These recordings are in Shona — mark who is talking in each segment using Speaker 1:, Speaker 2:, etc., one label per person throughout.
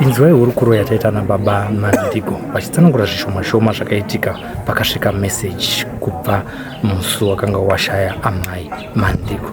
Speaker 1: Inzwai urukuru yataita nababa Mandigo vachitsanangura zvishoma zvakaitika pakasvika message kubva musi wakanga washaya amai Mandigo.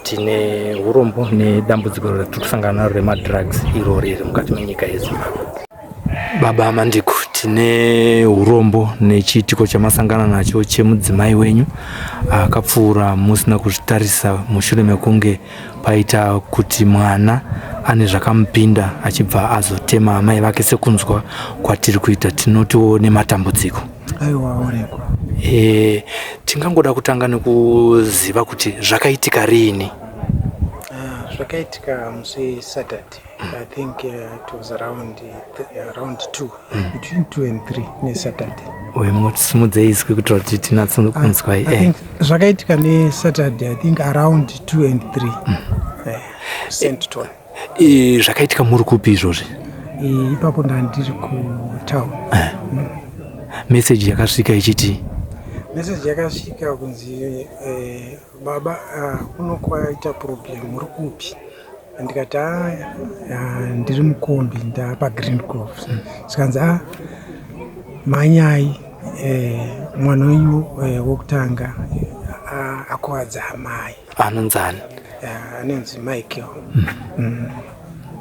Speaker 1: Tine urombo nedambudziko ratirikusangana naro remadrugs iro riri mukati menyika yeZimbabwe. Baba Mandigo, tine urombo nechiitiko chamasangana nacho chemudzimai wenyu akapfuura musina kuzvitarisa mushure mekunge paita kuti mwana ane zvakamupinda achibva azotema amai vake. Sekunzwa kwatiri kuita tinotiwo nematambudziko.
Speaker 2: Aiwa onekwa.
Speaker 1: Tingangoda kutanga nekuziva kuti zvakaitika rini?
Speaker 2: Zvakaitika musi Saturday. I think it was around 2, between 2 and 3 ne Saturday.
Speaker 1: Mudzei iswi kuitira kuti tinatsokunzwa.
Speaker 2: I think zvakaitika ne Saturday, I think around 2 and 3. Sandton.
Speaker 1: Zvakaitika muri kupi izvozvi?
Speaker 2: Ipapo ndandiri kutown.
Speaker 1: Message yakasvika ichiti?
Speaker 2: Message yakasvika kunzi baba unokwaita problem muri kupi? Ndikati ndiri mukombi ndapa Green Groves. Sikanzi manyai mwana wenyu wokutanga akuwadza amai.
Speaker 1: Anonzani?
Speaker 2: Anonzi Michael.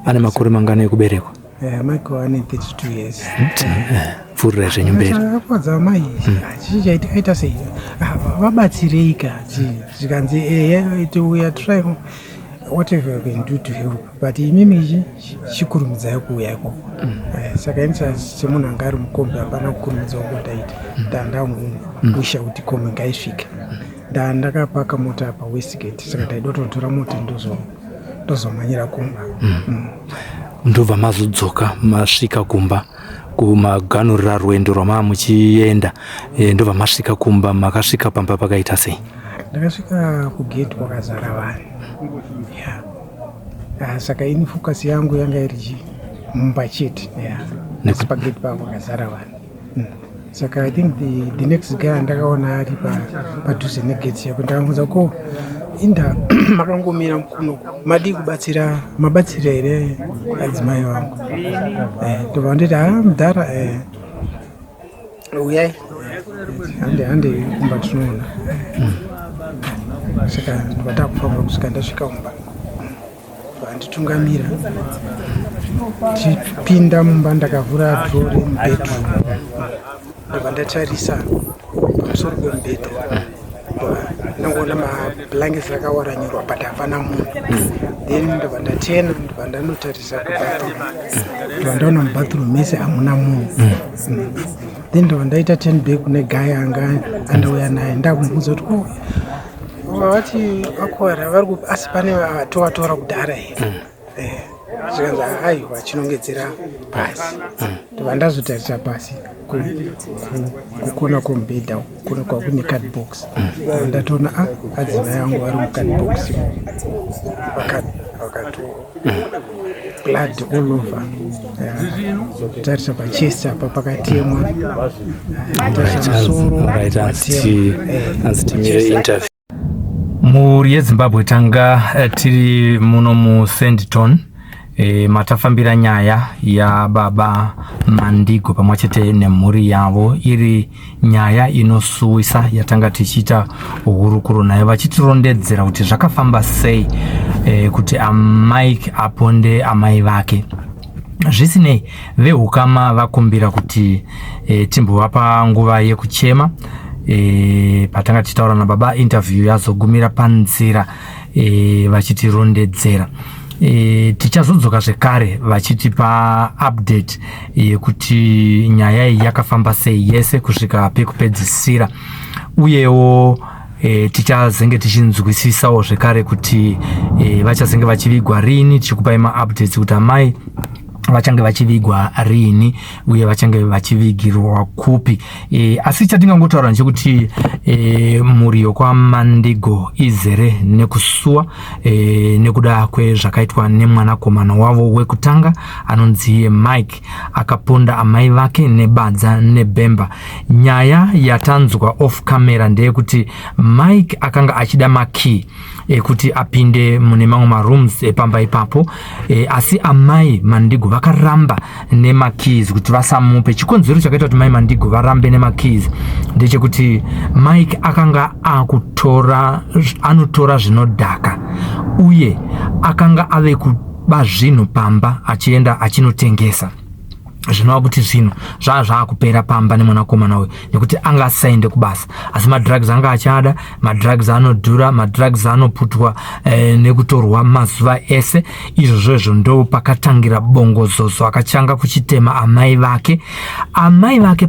Speaker 1: Ane makore mangana ekuberekwa?
Speaker 2: Michael ane 32 years.
Speaker 1: Pfuurira zvenyu mberi.
Speaker 2: Akuwadza amai. Chichaitika sei? Vabatsireika. Zvikanzi we are trying whatever we can do to help, but imimi chikurumidzai kuuyako. Saka inisa semunhu anga ari mukombi hapana kukurumidzawo kundaita. Ndandamusha kuti kombi ngaisvike. Ndakapaka mota apa Westgate, saka ndaidototora mota ndozomhanyira kumba.
Speaker 1: Ndobva mazodzoka masvika kumba kumaganhurira rwendo rwamava muchienda, ndobva masvika kumba. Makasvika pamba pakaita sei?
Speaker 2: Ndakasvika kugate kwakazara vanhu. Saka ini focus yangu yanga iri mumba chete. Nesi pagate pavo kwakazara vanhu. Saka I think the next guy ndakaona ari padhuze negate yako. Ndakamuudza ko inda makangomira kuno madi kubatsira mabatsira here adzimai vangu. Ndobva nditi mudhara uyai hande kumba tinoona. Saka ndobva ndakufamba kusvika ndasvika kumba. Nditungamira tipinda mumba, ndakavhura dhoo remubhedroom. Ndobva ndatarisa pamusoro pemubhedha. Ndinongoona mablankets akawaranirwa but hapana munhu. Then ndobva ndatena, ndobva ndanotarisa kubathroom. Ndobva ndaona mubathroom mese hamuna munhu. Then ndobva ndaita turn back kune guy anga andauya naye. Ndakumubvunza kuti vati vakwara vari asi pane vatovatora kudhara here. Zvikanzi aiwa chinongedzera pasi. Ndobva ndazotarisa pasi kukona kwomubhedha kuno kwakune cardbox. Ndatoona adzimai vangu vari mucardbox vakato blood all over. Tarisa pachest apa pakatemwa. Tarisa musoro patemwa.
Speaker 1: Muri yeZimbabwe tanga tiri muno mu Sandton. Matafambira nyaya ya baba Mandigo pamwechete nemhuri yavo, iri nyaya inosuwisa yatanga tichita uhurukuru nayo vachitirondedzera kuti zvakafamba sei kuti amai aponde amai vake. Zvisinei, vehukama vakumbira kuti timbovapa nguva yekuchema. Patanga tichitaura nababa interview yazogumira panzira vachitirondedzera. Tichazodzoka zvekare vachitipa update yekuti nyaya iyi yakafamba sei yese kusvika pekupedzisira, uyewo tichazenge tichinzwisisawo zvekare kuti vachazenge vachivigwa rini. Tichikupai maupdates kuti amai vachange vachivigwa rini uye vachange vachivigirwa kupi. Asi chatingangotaura ndechekuti mhuri kwa Mandigo izere nekusuwa nekuda kwezvakaitwa nemwanakomana wavo wekutanga anonzi Mike akaponda amai vake nebadza nebemba. Nyaya yatanzwa off camera ndeyekuti Mike akanga achida makey kuti apinde mune mamwe marooms pamba ipapo, asi amai Mandigo vakaramba nemakeys kuti vasamupe. Chikonzero chakaita kuti mai Mandigo varambe nemakeys ndechekuti Mike akanga anotora zvinodhaka uye akanga ave kuba zvinhu pamba achienda achinotengesa. Zvinova kuti zvinhu zvakupera pamba nemwanakomana uyu nekuti anga asaende kubasa, asi madrugs anga achada, madrugs anodhura, madrugs anoputwa nekutorwa mazuva ese. Izvozvo ndo pakatangira bongozozo akachanga kuchitema amai vake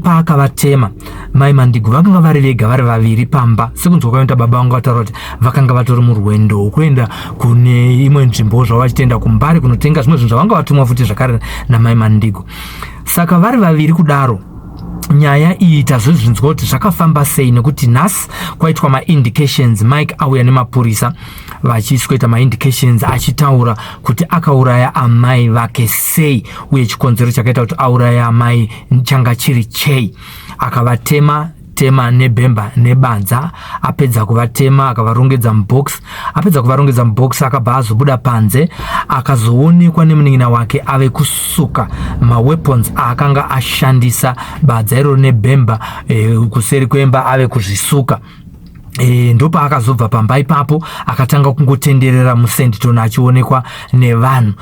Speaker 1: paakavatema mai Mandigo vakanga vari vega vari vaviri pamba, sekunzwa kwaita baba vangu vataura kuti vakanga vatori murwendo kuenda kune imwe nzvimbo zvavachitenda kumbari kunotenga zvimwe zvinhu zvavanga vatumwa futi zvakare namai Mandigo. Saka vari vaviri kudaro, nyaya iyi tazozvinzwa kuti zvakafamba sei nekuti nhasi kwaitwa ma-indications. Mike auya nemapurisa vachisweta ma-indications achitaura kuti akauraya amai vake sei uye chikonzero chakaita kuti auraya amai changa chiri chei. Akavatema nebemba nebadza, apedza kuvatema akavarongedza mubox, akabva azobuda panze akazoonekwa nemunin'ina wake ave kusuka maweapons aakanga ashandisa badza iro nebemba kuseri kwemba ave kuzvisuka. Ndopa akazobva pamba ipapo akatanga kungotenderera muSandton achionekwa nevanhu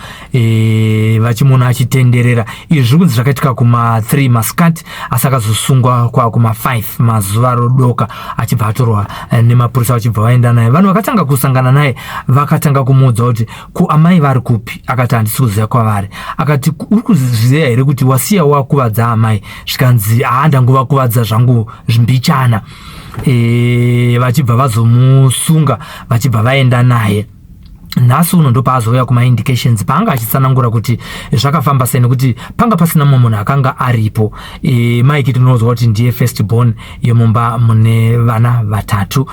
Speaker 1: vachimona achitenderera. Izvi zvikunzi zvakaitika kuma3 masikati, asi akazosungwa kuma5 mazuva rodoka achibva atorwa nemapurisa vachibva vaenda naye. Vanhu vakatanga kusangana naye vakatanga kumuudza kuti amai vari kupi? Akati handisi kuziva kwavari. Akati uri kuziva here kuti wasiya wakuvadza amai? Zvikanzi handanguvakuvadza zvangu mbichana. Vachibva vazomusunga vachibva vaenda naye. Nhasi uno ndo paazouya kuma-indications paanga achitsanangura kuti zvakafamba sei nekuti panga pasina mumwe munhu akanga aripo. Mike tinozwa kuti ndiye first born yemumba mune vana vatatu.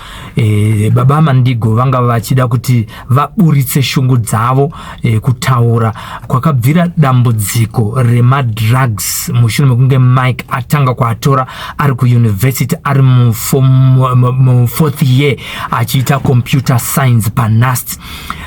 Speaker 1: Baba Mandigo vanga vachida kuti vaburitse shungu dzavo kutaura kwakabvira dambudziko remadrugs mushure mekunge Mike atanga kuatora ari kuuniversity ari mu 4th year achiita computer science paNUST.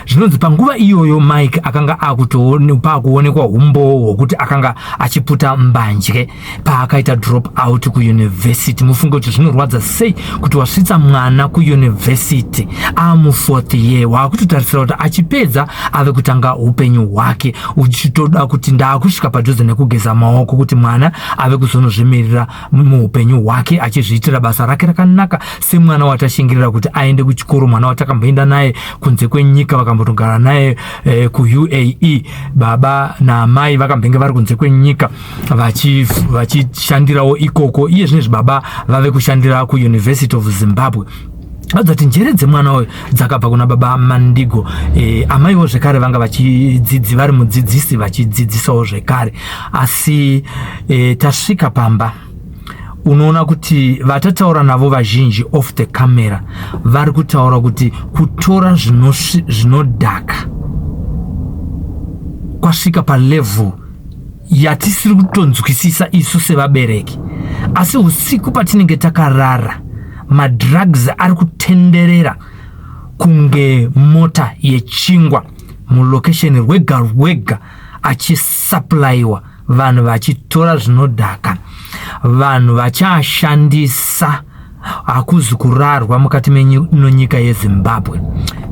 Speaker 1: Zvinonzi panguva iyoyo Mike akanga akuonekwa umbo hwokuti akanga achiputa mbanje paakaita drop out kuuniversity. Mufunge kuti zvinorwadza sei kuti wasvitsa mwana kuuniversity amu 4th year, wakutotarisira kuti achipedza ave kutanga upenyu hwake, uchitoda kuti ndaakusvika padhuze nekugeza maoko kuti mwana ave kuzonozvimirira muupenyu hwake achizviitira basa rake rakanaka semwana watashingirira kuti aende kuchikoro, mwana watakamboenda naye kunze kwenyika vakambotogara naye kuUAE. Baba naamai vakambenge vari kunze kwenyika vachishandirawo ikoko. Iye zvinezvi baba vave kushandira kuUniversity of Zimbabwe. Adzati njere dzemwana uyu dzakabva kuna baba Mandigo. Amaiwo zvekare vanga vari mudzidzisi vachidzidzisawo zvekare. Asi tasvika pamba unoona kuti vatataura navo vazhinji off the camera vari kutaura kuti kutora zvinodhaka kwasvika palevel yatisiri kutonzwisisa isu sevabereki. Asi usiku patinenge takarara, madrugs ari kutenderera kunge mota yechingwa mulocation rwega achisupplyiwa, vanhu vachitora zvinodhaka, vanhu vachiashandisa. Hakuzi kurarwa mukati menyika yeZimbabwe.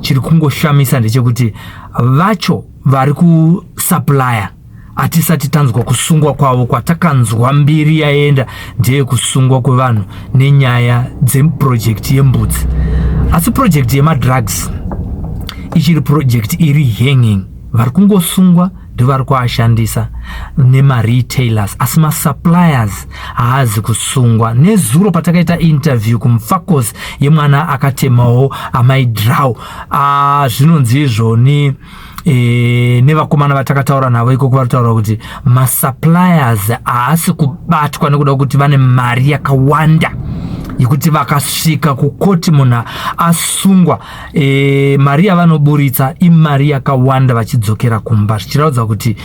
Speaker 1: Chiri kungoshamisa ndechekuti vacho vari kusuplya hatisati tanzwa kusungwa kwavo. Kwatakanzwa mbiri yaenda ndeye kusungwa kwevanhu nenyaya dzeprojekti yembudzi. Asi projekti yemadrugs ichiri projekti iri hanging. Vari kungosungwa ndivari kuashandisa nemaretailers, asi masuppliers haazi kusungwa. Nezuro patakaita interview kumufakos yemwana akatemawo amai draw, zvinonzi izvoni nevakomana vatakataura navo ikoko vari kutaura kuti masuppliers haasi kubatwa nekuda kuti vane mari yakawanda. yekuti vakasvika kukoti munhu asungwa, mari yavanoburitsa imari yakawanda vachidzokera kumba, zvichiraudza kuti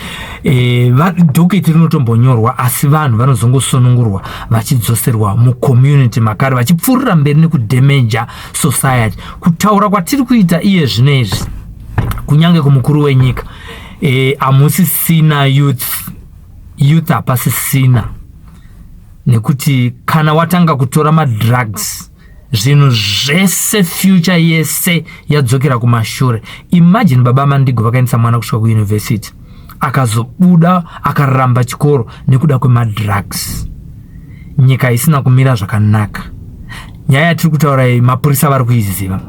Speaker 1: dhoketi rinotombonyorwa asi vanhu vanozongosunungurwa vachidzoserwa mucommunity makare, vachipfuurira mberi nekudhemeja society. Kutaura kwatiri kuita iye zvino izvi, kunyange kumukuru wenyika, hamusisina youth hapasisina, nekuti kana watanga kutora madrugs zvinhu zvese future yese yadzokera kumashure. Imagine baba Mandigo vakaendesa mwana kusvika kuuniversity akazobuda akaramba chikoro nekuda kwemadrugs, nyika isina kumira zvakanaka. Nyaya yatiri kutaura iyi mapurisa vari kuiziva,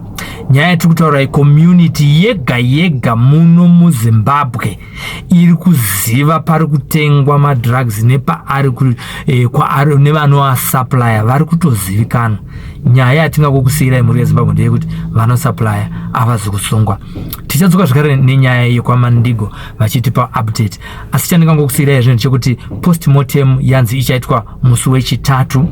Speaker 1: nyaya yatiri kutaura iyi community yega yega muno muZimbabwe iri kuziva pari kutengwa madrugs nepaari kwaari nevanoasupplya vari kutozivikanwa. Nyaya yatingakukusiyirai mhuri yeZimbabwe ndeyekuti vanosupplya avazi kusungwa. Tichadzoka zvakare nenyaya yekwaMandigo vachitipa update, asi chandingangokusiyirai zvinhu chekuti postmortem yanzi ichaitwa musi wechitatu.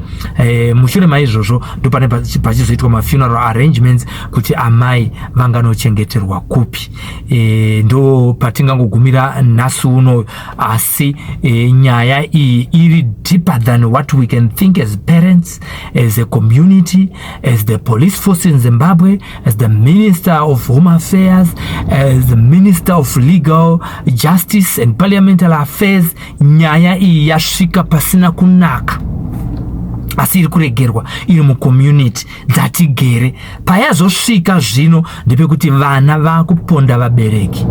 Speaker 1: Mushure maizvozvo ndopane pachizoitwa mafuneral arrangements kuti amai vanganochengeterwa kupi. Ndo patingangogumira nhasi uno, asi nyaya iyi iri deeper than what we can think as parents, as a community, as the police force in Zimbabwe, as the Minister of Home Affairs, as the Minister of Legal Justice and Parliamentary Affairs. Nyaya iyi yasvika pasina kunaka, asi iri kuregerwa iri mucommunity. Ngatigere payazosvika zvino ndepekuti vana vakuponda vabereki.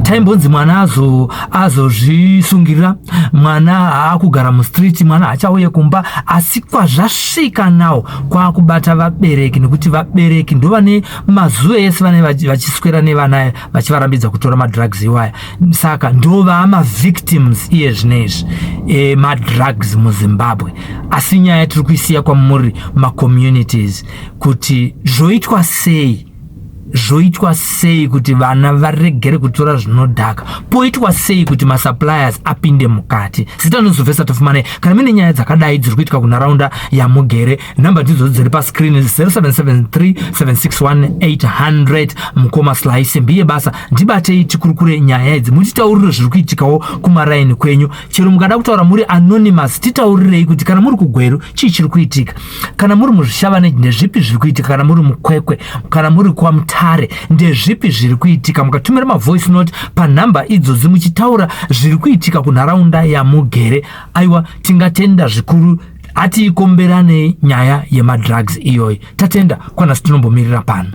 Speaker 1: Taimbonzi mwana azozvisungirira, mwana haakugara mustreet, mwana hachauye kumba, asi kwazvasvika nawo kwakubata vabereki, nekuti vabereki ndo vane mazuva ese vane vachiswera nevana vachivarambidza kutora madrugs iwaya. Saka ndo vama victims iye zvinezvi madrugs muZimbabwe. Asi nyaya tiri kuisiya kwamuri macommunities kuti zvoitwa sei kuti vana varegere kutora zvinodhaka, poitwa sei kuti masuppliers apinde mukati. Sitanozobvesa tofumanai kana mine nyaya dzakadai dziri kuitika kunharaunda yamugere. Namba ndidzo dziri pascreen 0773761800 mukoma slice. Mbiye basa ndibatei tikurukure nyaya idzi, mutitaurire zviri kuitikawo kumaraini kwenyu. Chero mukada kutaura muri anonymous, titaurirei kuti kana muri kugweru chii chiri kuitika, kana muri muzvishavane ndezvipi zviri kuitika, kana muri mukwekwe, kana muri kwaMutare ndezvipi zviri kuitika. Mukatumira mavoice note panhamba idzodzi muchitaura zviri kuitika kunharaunda yamugere. Aiwa, tingatenda zvikuru, hatiikomberanei nyaya yemadrugs iyoyi. Tatenda kwana sitinongomirira pano.